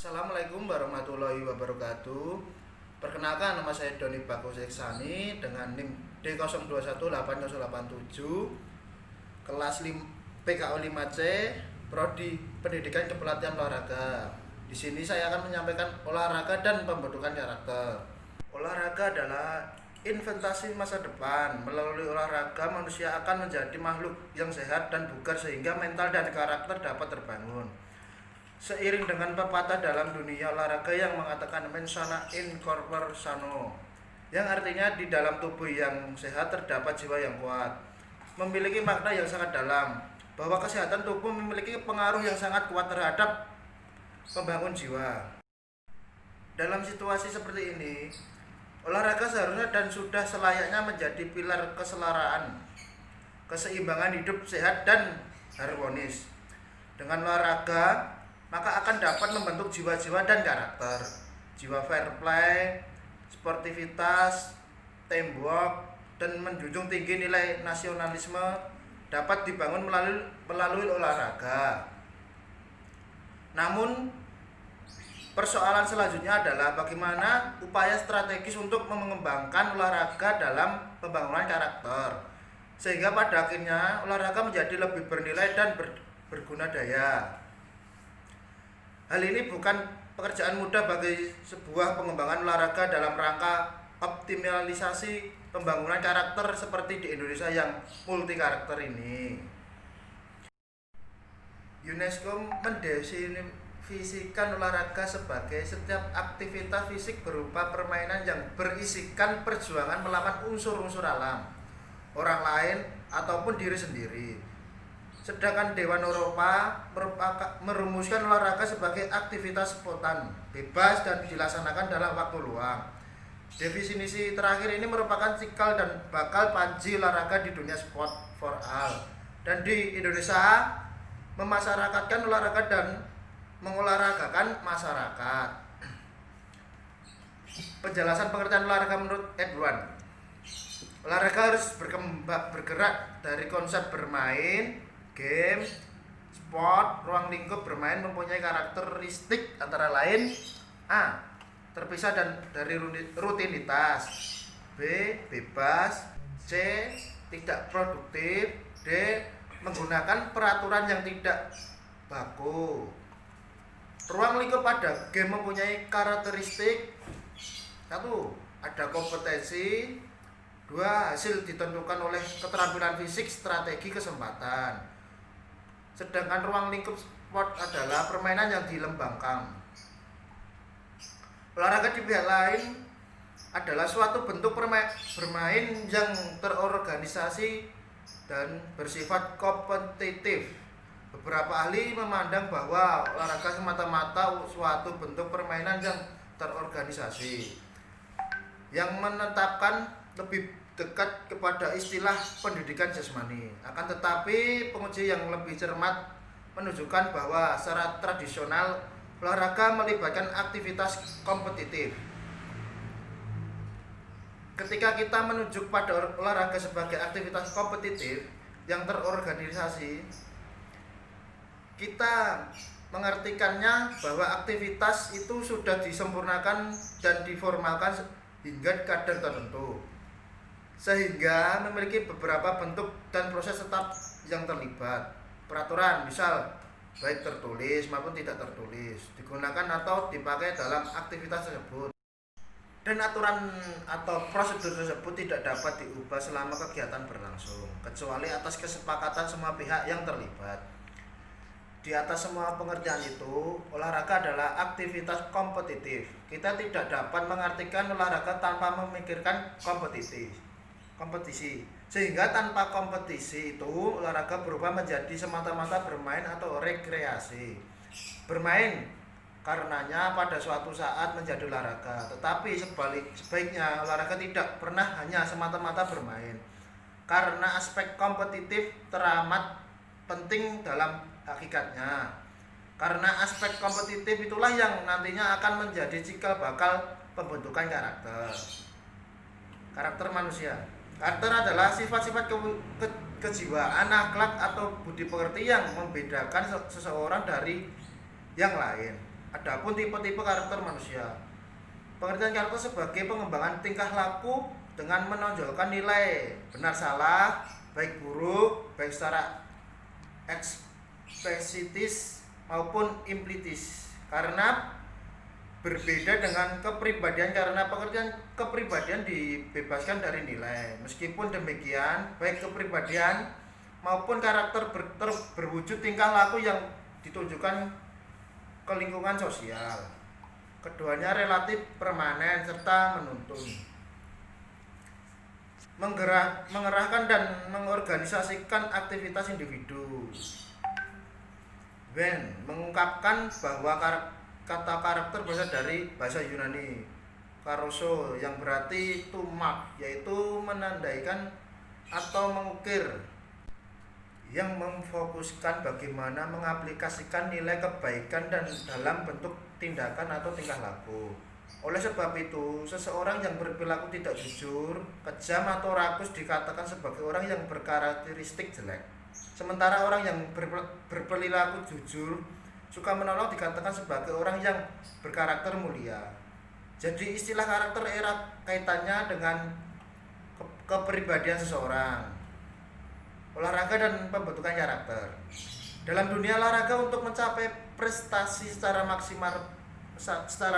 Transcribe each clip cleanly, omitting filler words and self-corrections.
Assalamualaikum warahmatullahi wabarakatuh. Perkenalkan, nama saya Doni Bagus Iksani dengan NIM D021887, kelas PKO 5C, Prodi Pendidikan Kepelatihan Olahraga. Di sini saya akan menyampaikan olahraga dan pembentukan karakter. Olahraga adalah investasi masa depan. Melalui olahraga, manusia akan menjadi makhluk yang sehat dan bugar sehingga mental dan karakter dapat terbangun. Seiring dengan pepatah dalam dunia olahraga yang mengatakan mens sana in corpore sano, yang artinya di dalam tubuh yang sehat terdapat jiwa yang kuat, memiliki makna yang sangat dalam bahwa kesehatan tubuh memiliki pengaruh yang sangat kuat terhadap pembangun jiwa. Dalam situasi seperti ini, olahraga seharusnya dan sudah selayaknya menjadi pilar keselaraan, keseimbangan hidup sehat dan harmonis. Dengan olahraga maka akan dapat membentuk jiwa-jiwa dan karakter. Jiwa fair play, sportivitas, teamwork, dan menjunjung tinggi nilai nasionalisme dapat dibangun melalui olahraga. Namun, persoalan selanjutnya adalah bagaimana upaya strategis untuk mengembangkan olahraga dalam pembangunan karakter, sehingga pada akhirnya olahraga menjadi lebih bernilai dan berguna daya. Hal ini bukan pekerjaan mudah bagi sebuah pengembangan olahraga dalam rangka optimalisasi pembangunan karakter seperti di Indonesia yang multi karakter ini. UNESCO mendefinisikan olahraga sebagai setiap aktivitas fisik berupa permainan yang berisikan perjuangan melawan unsur-unsur alam, orang lain, ataupun diri sendiri. Sedangkan Dewan Eropa merumuskan olahraga sebagai aktivitas spontan, bebas, dan dilaksanakan dalam waktu luang. Definisi terakhir ini merupakan cikal dan bakal panji olahraga di dunia sport for all. Dan di Indonesia memasyarakatkan olahraga dan mengolahragakan masyarakat. Penjelasan pengertian olahraga menurut Edward. Olahraga harus bergerak dari konsep bermain, game, sport, ruang lingkup bermain mempunyai karakteristik antara lain: A. Terpisah dan dari rutinitas, B. Bebas, C. Tidak produktif, D. Menggunakan peraturan yang tidak baku. Ruang lingkup pada game mempunyai karakteristik: 1. Ada kompetensi, 2. Hasil ditentukan oleh keterampilan fisik, strategi, kesempatan. Sedangkan ruang lingkup sport adalah permainan yang dilembangkan. Olahraga di pihak lain adalah suatu bentuk bermain yang terorganisasi dan bersifat kompetitif. Beberapa ahli memandang bahwa olahraga semata-mata suatu bentuk permainan yang terorganisasi, yang menetapkan lebih dekat kepada istilah pendidikan jasmani. Akan tetapi penguji yang lebih cermat menunjukkan bahwa secara tradisional olahraga melibatkan aktivitas kompetitif. Ketika kita menunjuk pada olahraga sebagai aktivitas kompetitif yang terorganisasi, kita mengartikannya bahwa aktivitas itu sudah disempurnakan dan diformalkan hingga kadar tertentu, sehingga memiliki beberapa bentuk dan proses tetap yang terlibat. Peraturan, misal baik tertulis maupun tidak tertulis, digunakan atau dipakai dalam aktivitas tersebut, dan aturan atau prosedur tersebut tidak dapat diubah selama kegiatan berlangsung, kecuali atas kesepakatan semua pihak yang terlibat. Di atas semua pengertian itu, olahraga adalah aktivitas kompetitif. Kita tidak dapat mengartikan olahraga tanpa memikirkan kompetisi. Sehingga tanpa kompetisi itu, olahraga berubah menjadi semata-mata bermain atau rekreasi. Bermain karenanya pada suatu saat menjadi olahraga, tetapi sebaiknya olahraga tidak pernah hanya semata-mata bermain, karena aspek kompetitif teramat penting dalam hakikatnya. Karena aspek kompetitif itulah yang nantinya akan menjadi cikal bakal pembentukan karakter manusia. Karakter adalah sifat-sifat kejiwaan, akhlak, atau budi pekerti yang membedakan seseorang dari yang lain. Adapun tipe-tipe karakter manusia. Pengertian karakter sebagai pengembangan tingkah laku dengan menonjolkan nilai benar salah, baik buruk, baik secara eksplisitis maupun implitis. Karena berbeda dengan kepribadian, karena pengertian kepribadian dibebaskan dari nilai. Meskipun demikian, baik kepribadian maupun karakter berwujud tingkah laku yang ditunjukkan ke lingkungan sosial. Keduanya relatif permanen serta menuntun, mengerahkan dan mengorganisasikan aktivitas individu. Ben mengungkapkan bahwa kata karakter berasal dari bahasa Yunani karoso yang berarti to mark, yaitu menandaikan atau mengukir, yang memfokuskan bagaimana mengaplikasikan nilai kebaikan dan dalam bentuk tindakan atau tingkah laku. Oleh sebab itu, seseorang yang berperilaku tidak jujur, kejam atau rakus dikatakan sebagai orang yang berkarakteristik jelek. Sementara orang yang berperilaku jujur, suka menolong dikatakan sebagai orang yang berkarakter mulia. Jadi istilah karakter erat kaitannya dengan kepribadian seseorang, olahraga dan pembentukan karakter. Dalam dunia olahraga, untuk mencapai prestasi secara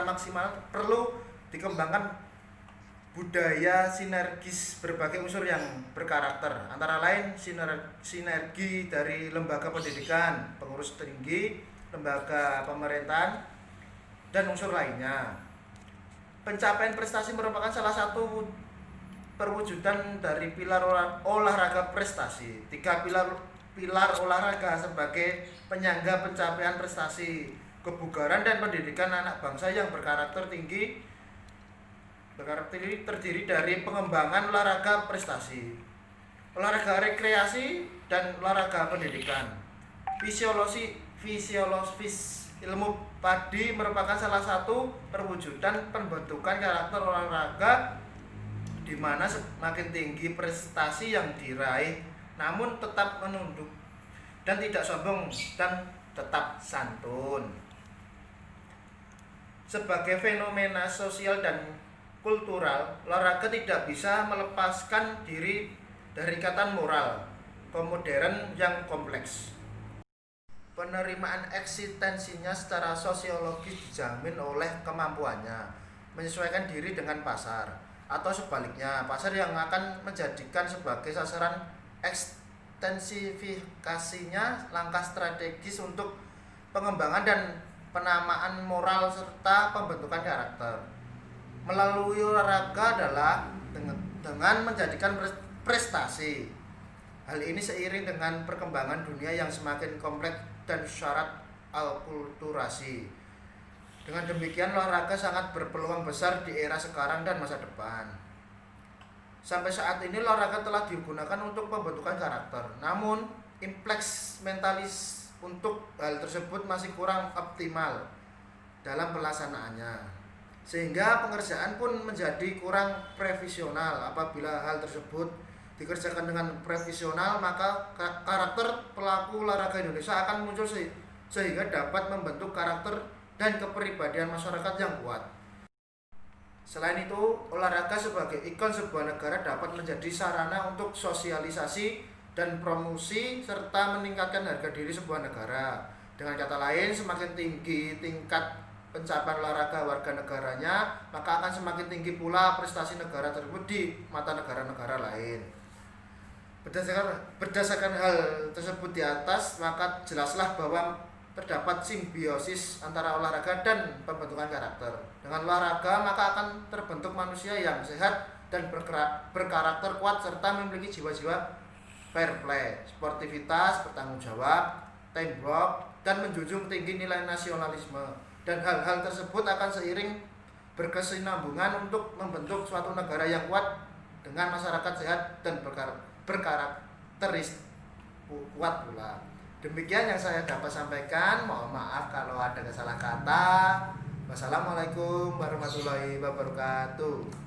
maksimal perlu dikembangkan budaya sinergis berbagai unsur yang berkarakter, antara lain sinergi dari lembaga pendidikan, pengurus tinggi, lembaga pemerintahan, dan unsur lainnya. Pencapaian prestasi merupakan salah satu perwujudan dari pilar olahraga prestasi. 3 pilar olahraga sebagai penyangga pencapaian prestasi: kebugaran dan pendidikan anak bangsa yang berkarakter tinggi terdiri dari pengembangan olahraga prestasi, olahraga rekreasi, dan olahraga pendidikan. Fisiologis ilmu padi merupakan salah satu perwujudan pembentukan karakter olahraga, di mana semakin tinggi prestasi yang diraih, namun tetap menunduk dan tidak sombong dan tetap santun. Sebagai fenomena sosial dan kultural, olahraga tidak bisa melepaskan diri dari ikatan moral modern yang kompleks. Penerimaan eksistensinya secara sosiologis dijamin oleh kemampuannya menyesuaikan diri dengan pasar, atau sebaliknya, pasar yang akan menjadikan sebagai sasaran ekstensifikasinya langkah strategis untuk pengembangan dan penamaan moral serta pembentukan karakter. Melalui olahraga adalah dengan menjadikan prestasi. Hal ini seiring dengan perkembangan dunia yang semakin kompleks dan syarat akulturasi. Dengan demikian, olahraga sangat berpeluang besar di era sekarang dan masa depan. Sampai saat ini olahraga telah digunakan untuk pembentukan karakter, namun impleks mentalis untuk hal tersebut masih kurang optimal dalam pelaksanaannya, sehingga pengerjaan pun menjadi kurang profesional. Apabila hal tersebut dikerjakan dengan profesional, maka karakter pelaku olahraga Indonesia akan muncul sehingga dapat membentuk karakter dan kepribadian masyarakat yang kuat. Selain itu, olahraga sebagai ikon sebuah negara dapat menjadi sarana untuk sosialisasi dan promosi serta meningkatkan harga diri sebuah negara. Dengan kata lain, semakin tinggi tingkat pencapaian olahraga warga negaranya, maka akan semakin tinggi pula prestasi negara tersebut di mata negara-negara lain. Berdasarkan hal tersebut di atas, maka jelaslah bahwa terdapat simbiosis antara olahraga dan pembentukan karakter. Dengan olahraga, maka akan terbentuk manusia yang sehat dan berkarakter kuat serta memiliki jiwa-jiwa fair play, sportivitas, bertanggung jawab, teamwork, dan menjunjung tinggi nilai nasionalisme. Dan hal-hal tersebut akan seiring berkesinambungan untuk membentuk suatu negara yang kuat dengan masyarakat sehat dan berkarakteristik kuat pula. Demikian yang saya dapat sampaikan. Mohon maaf kalau ada kesalahan kata. Wassalamualaikum warahmatullahi wabarakatuh.